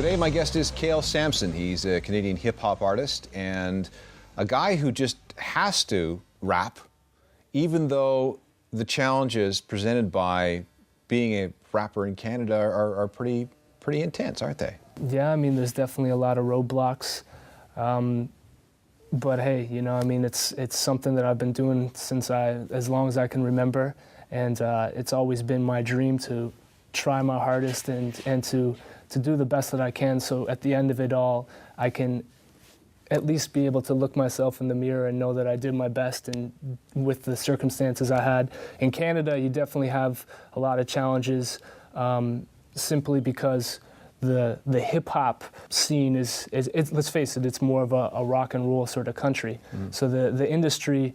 Today, my guest is Cale Sampson. He's a Canadian hip-hop artist and a guy who just has to rap, even though the challenges presented by being a rapper in Canada are pretty intense, aren't they? Yeah, I mean, there's definitely a lot of roadblocks. But hey, you know, I mean, it's something that I've been doing since as long as I can remember, and it's always been my dream to try my hardest and to do the best that I can, so at the end of it all, I can at least be able to look myself in the mirror and know that I did my best and with the circumstances I had. In Canada, you definitely have a lot of challenges simply because the hip-hop scene is let's face it, it's more of a rock and roll sort of country. So the industry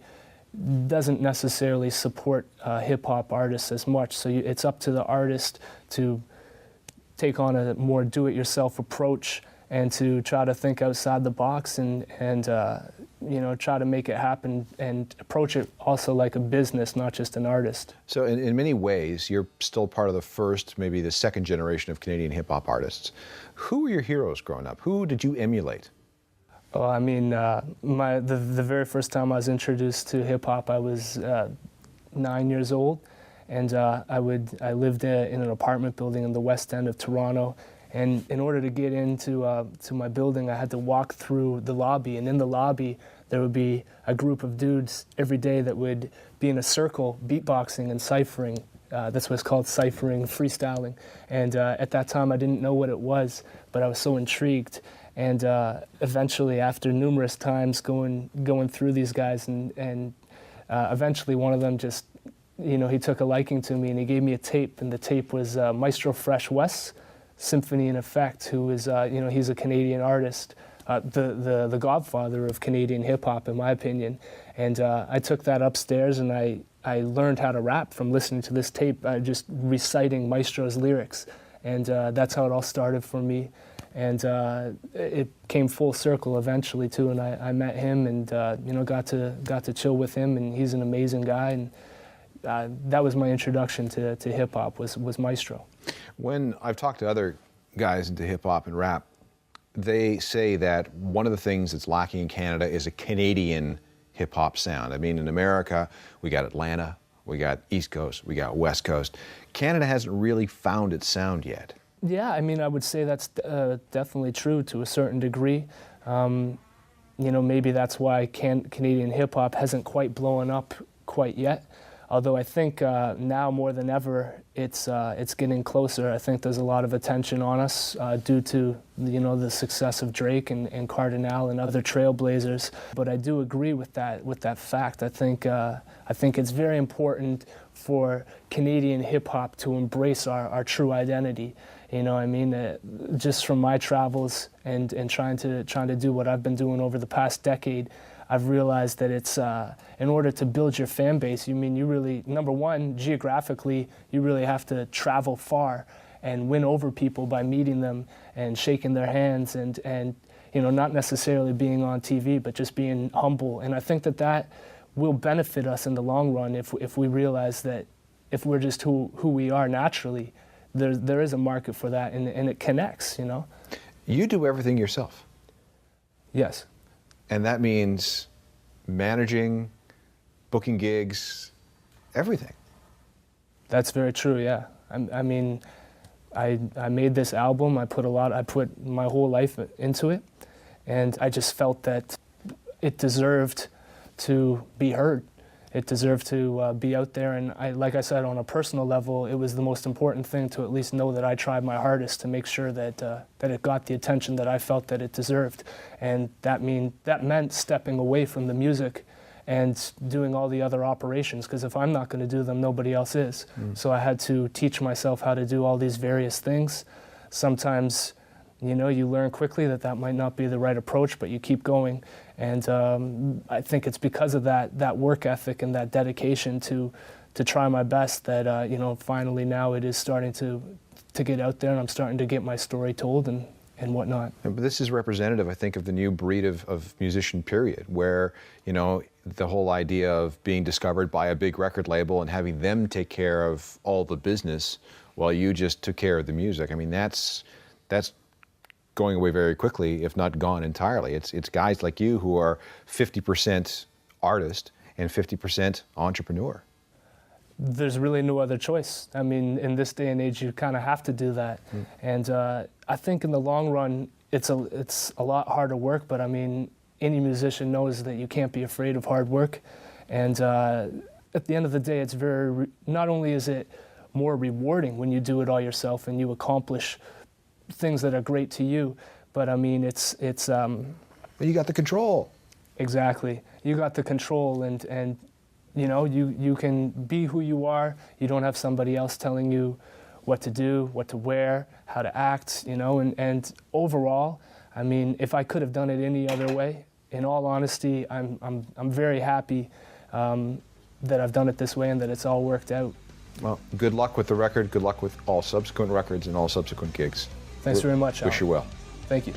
doesn't necessarily support hip-hop artists as much, so it's up to the artist to take on a more do-it-yourself approach and to try to think outside the box and you know, try to make it happen and approach it also like a business, not just an artist. So in many ways, you're still part of the first, maybe the second generation of Canadian hip-hop artists. Who were your heroes growing up? Who did you emulate? Oh, I mean, the very first time I was introduced to hip-hop, I was 9 years old. And I lived in an apartment building in the west end of Toronto. And in order to get into to my building, I had to walk through the lobby. And in the lobby, there would be a group of dudes every day that would be in a circle, beatboxing and ciphering. That's what's called ciphering, freestyling. And at that time, I didn't know what it was, but I was so intrigued. And eventually, after numerous times going through these guys, and eventually one of them just, you know, he took a liking to me and he gave me a tape, and the tape was Maestro Fresh West's Symphony in Effect, who is, you know, he's a Canadian artist, the godfather of Canadian hip-hop, in my opinion. And I took that upstairs and I learned how to rap from listening to this tape, just reciting Maestro's lyrics. And that's how it all started for me. And it came full circle eventually, too, and I met him and, you know, got to chill with him, and he's an amazing guy. And that was my introduction to hip-hop, was Maestro. When I've talked to other guys into hip-hop and rap, they say that one of the things that's lacking in Canada is a Canadian hip-hop sound. I mean, in America, we got Atlanta, we got East Coast, we got West Coast. Canada hasn't really found its sound yet. Yeah, I mean, I would say that's definitely true to a certain degree. You know, maybe that's why Canadian hip-hop hasn't quite blown up quite yet. Although I think now more than ever, it's getting closer. I think there's a lot of attention on us due to, you know, the success of Drake and Cardinal and other trailblazers. But I do agree with that fact. I think it's very important for Canadian hip hop to embrace our true identity. You know, I mean, just from my travels and trying to do what I've been doing over the past decade, I've realized that it's, in order to build your fan base, you really, number one, geographically, you really have to travel far and win over people by meeting them and shaking their hands and you know, not necessarily being on TV, but just being humble. And I think that will benefit us in the long run if we realize that if we're just who we are naturally, there is a market for that, and it connects, you know? You do everything yourself. Yes. And that means managing, booking gigs, everything. That's very true, yeah. I mean, I made this album, I put my whole life into it, and I just felt that it deserved to be heard. It deserved to be out there, and like I said, on a personal level, it was the most important thing to at least know that I tried my hardest to make sure that it got the attention that I felt that it deserved. And that meant stepping away from the music and doing all the other operations, because if I'm not going to do them, nobody else is. So I had to teach myself how to do all these various things. Sometimes, you know, you learn quickly that might not be the right approach, but you keep going. And I think it's because of that work ethic and that dedication to try my best that, you know, finally now it is starting to get out there, and I'm starting to get my story told and whatnot. But this is representative, I think, of the new breed of musician, period, where, you know, the whole idea of being discovered by a big record label and having them take care of all the business while you just took care of the music. I mean, that's going away very quickly, if not gone entirely. It's guys like you who are 50% artist and 50% entrepreneur. There's really no other choice. I mean, in this day and age, you kind of have to do that. And I think in the long run, it's a lot harder work, but I mean, any musician knows that you can't be afraid of hard work. And at the end of the day, it's not only is it more rewarding when you do it all yourself and you accomplish things that are great to you, but I mean, it's But you got the control. exactly. You got the control, and you know, you can be who you are. You don't have somebody else telling you what to do, what to wear, how to act, you know, and overall, I mean, if I could have done it any other way, in all honesty, I'm very happy that I've done it this way and that it's all worked out. Well, good luck with the record. Good luck with all subsequent records and all subsequent gigs. Thanks very much, Wish you well. Thank you.